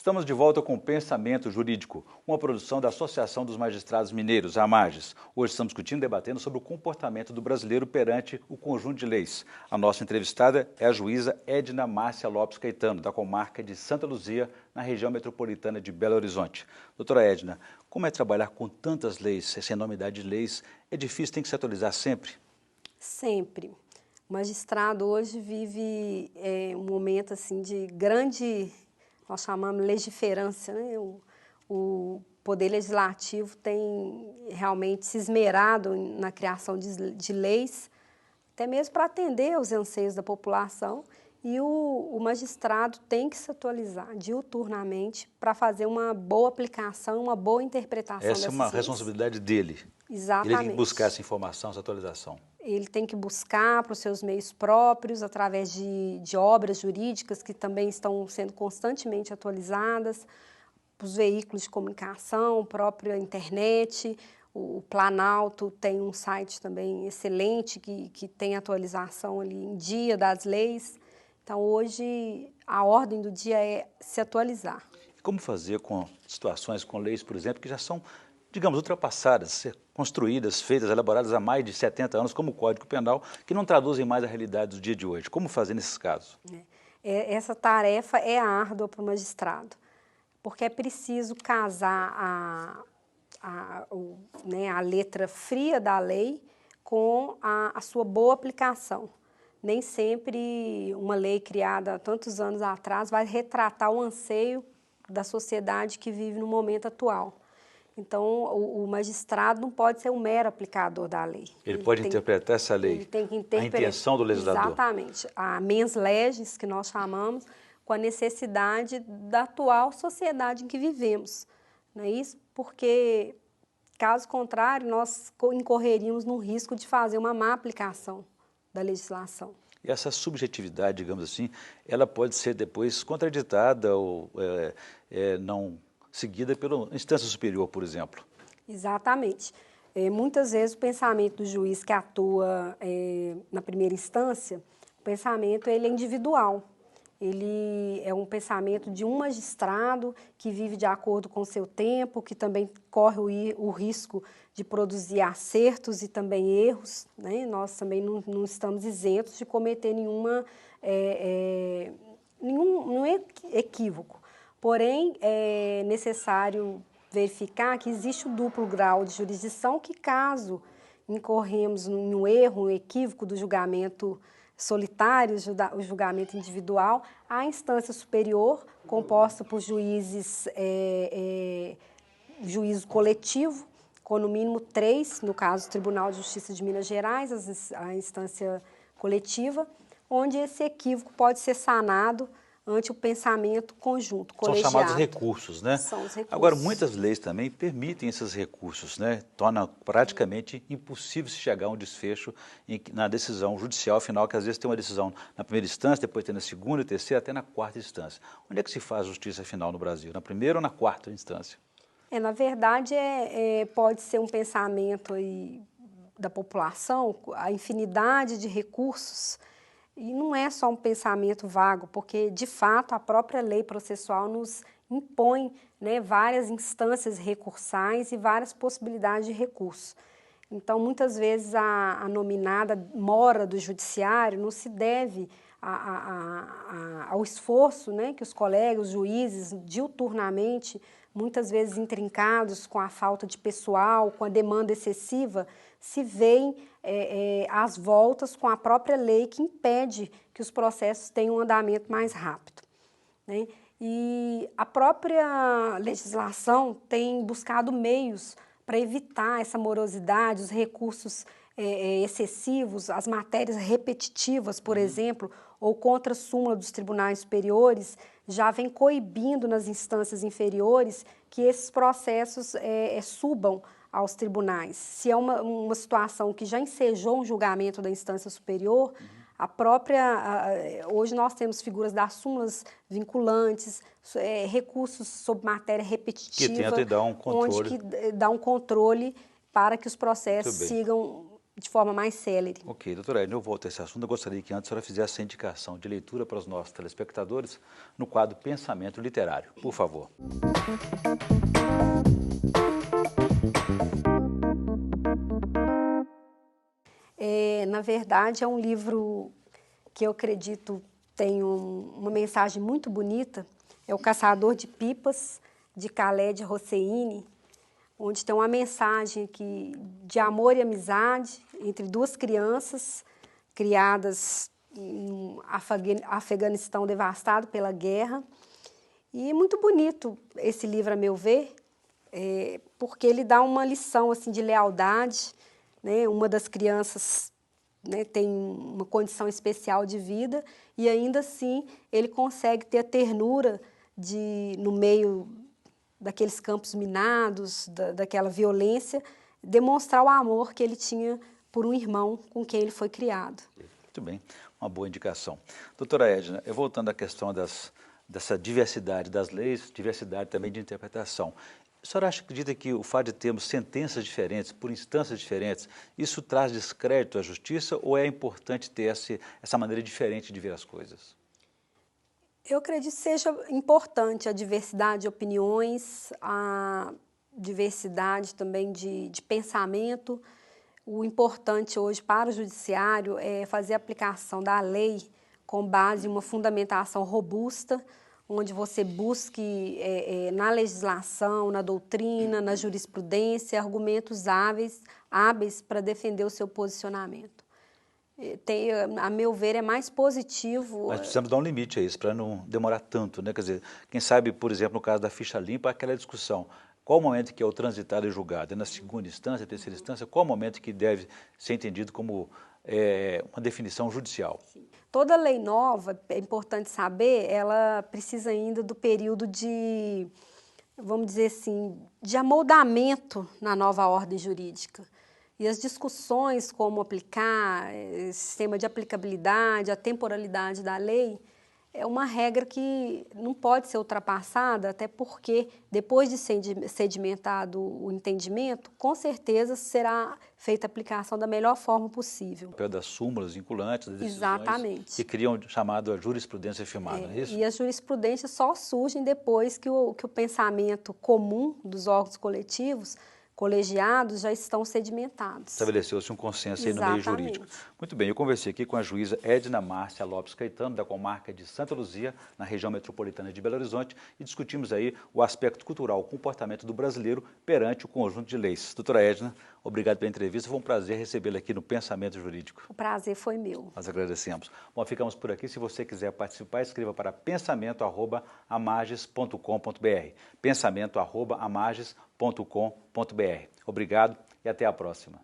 Estamos de volta com o Pensamento Jurídico, uma produção da Associação dos Magistrados Mineiros, a AMAGES. Hoje estamos discutindo e debatendo sobre o comportamento do brasileiro perante o conjunto de leis. A nossa entrevistada é a juíza Edna Márcia Lopes Caetano, da comarca de Santa Luzia, na região metropolitana de Belo Horizonte. Doutora Edna, como é trabalhar com tantas leis, essa enormidade de leis? É difícil, tem que se atualizar sempre? Sempre. O magistrado hoje vive um momento assim, de grande, nós chamamos legiferância, né? O Poder Legislativo tem realmente se esmerado na criação de leis, até mesmo para atender aos anseios da população, e o magistrado tem que se atualizar diuturnamente para fazer uma boa aplicação, uma boa interpretação dessas leis. Essa é uma responsabilidade dele. Exatamente. Ele tem que buscar essa informação, essa atualização. Ele tem que buscar para os seus meios próprios, através de obras jurídicas que também estão sendo constantemente atualizadas, os veículos de comunicação, a própria internet. O Planalto tem um site também excelente que tem atualização ali em dia das leis. Então, hoje, a ordem do dia é se atualizar. Como fazer com situações, com leis, por exemplo, que já são, digamos, ultrapassadas, construídas, feitas, elaboradas há mais de 70 anos, como o Código Penal, que não traduzem mais a realidade do dia de hoje? Como fazer nesses casos? Essa tarefa é árdua para o magistrado, porque é preciso casar a letra fria da lei com a sua boa aplicação. Nem sempre uma lei criada há tantos anos atrás vai retratar o anseio da sociedade que vive no momento atual. Então, o magistrado não pode ser um mero aplicador da lei. Ele pode interpretar essa lei, ele tem que interpretar, a intenção do legislador. Exatamente. A mens legis, que nós chamamos, com a necessidade da atual sociedade em que vivemos. Não é isso? Porque, caso contrário, nós incorreríamos no risco de fazer uma má aplicação da legislação. E essa subjetividade, digamos assim, ela pode ser depois contraditada ou não seguida pela instância superior, por exemplo. Exatamente. Muitas vezes o pensamento do juiz que atua na primeira instância, o pensamento ele é individual. Ele é um pensamento de um magistrado que vive de acordo com o seu tempo, que também corre o risco de produzir acertos e também erros, né? Nós também não estamos isentos de cometer nenhum equívoco. Porém, é necessário verificar que existe o duplo grau de jurisdição que, caso incorremos em um erro, um equívoco do julgamento solitário, o julgamento individual, a instância superior, composta por juízes, juízo coletivo, com no mínimo 3, no caso do Tribunal de Justiça de Minas Gerais, a instância coletiva, onde esse equívoco pode ser sanado ante o pensamento conjunto, colegiado. São chamados recursos, né? São os recursos. Agora, muitas leis também permitem esses recursos, né? Torna praticamente impossível se chegar a um desfecho na decisão judicial final, que às vezes tem uma decisão na primeira instância, depois tem na segunda, terceira, até na quarta instância. Onde é que se faz justiça final no Brasil? Na primeira ou na quarta instância? Na verdade, pode ser um pensamento da população, a infinidade de recursos. E não é só um pensamento vago, porque, de fato, a própria lei processual nos impõe, né, várias instâncias recursais e várias possibilidades de recurso. Então, muitas vezes, a nominada mora do judiciário não se deve ao esforço, né, que os colegas, os juízes, diuturnamente, muitas vezes intrincados com a falta de pessoal, com a demanda excessiva, se veem às voltas com a própria lei que impede que os processos tenham um andamento mais rápido, né? E a própria legislação tem buscado meios para evitar essa morosidade, os recursos excessivos, as matérias repetitivas, por exemplo, ou contra-súmula dos tribunais superiores, já vem coibindo nas instâncias inferiores que esses processos subam aos tribunais. Se é uma situação que já ensejou um julgamento da instância superior, hoje nós temos figuras das súmulas vinculantes, recursos sobre matéria repetitiva, que tenta dar um controle. onde que dá um controle para que os processos sigam de forma mais célere. Ok, doutora Edna, eu volto a esse assunto. Eu gostaria que antes a senhora fizesse a indicação de leitura para os nossos telespectadores no quadro Pensamento Literário. Por favor. Na verdade, é um livro que eu acredito tem uma mensagem muito bonita. É O Caçador de Pipas, de Khaled Hosseini, onde tem uma mensagem de amor e amizade entre duas crianças criadas em um Afeganistão devastado pela guerra. E é muito bonito esse livro, a meu ver, porque ele dá uma lição assim, de lealdade, né? Uma das crianças, né, tem uma condição especial de vida e ainda assim ele consegue ter a ternura no meio daqueles campos minados, daquela violência, demonstrar o amor que ele tinha por um irmão com quem ele foi criado. Muito bem, uma boa indicação. Doutora Edna, voltando à questão dessa diversidade das leis, diversidade também de interpretação, a senhora acredita que o fato de termos sentenças diferentes, por instâncias diferentes, isso traz descrédito à justiça ou é importante ter essa maneira diferente de ver as coisas? Eu acredito que seja importante a diversidade de opiniões, a diversidade também de pensamento. O importante hoje para o judiciário é fazer a aplicação da lei com base em uma fundamentação robusta, onde você busque na legislação, na doutrina, na jurisprudência, argumentos hábeis para defender o seu posicionamento. A meu ver, é mais positivo. Mas precisamos dar um limite a isso, para não demorar tanto, né? Quer dizer, quem sabe, por exemplo, no caso da ficha limpa, aquela discussão, qual o momento que é o transitado e julgado? É na segunda instância, terceira instância? Qual o momento que deve ser entendido como uma definição judicial? Toda lei nova, é importante saber, ela precisa ainda do período vamos dizer assim, de amoldamento na nova ordem jurídica. E as discussões como aplicar, sistema de aplicabilidade, a temporalidade da lei, é uma regra que não pode ser ultrapassada, até porque, depois de sedimentado o entendimento, com certeza será feita a aplicação da melhor forma possível. O papel das súmulas vinculantes, das decisões. Exatamente. Que criam o chamado jurisprudência firmada, não é isso? E as jurisprudências só surgem depois que o pensamento comum dos órgãos colegiados já estão sedimentados. Estabeleceu-se um consenso aí no meio jurídico. Muito bem, eu conversei aqui com a juíza Edna Márcia Lopes Caetano, da comarca de Santa Luzia, na região metropolitana de Belo Horizonte, e discutimos aí o aspecto cultural, o comportamento do brasileiro perante o conjunto de leis. Doutora Edna, obrigado pela entrevista, foi um prazer recebê-la aqui no Pensamento Jurídico. O prazer foi meu. Nós agradecemos. Bom, ficamos por aqui. Se você quiser participar, escreva para pensamento@amages.com.br. pensamento@amages.com.br. Obrigado e até a próxima.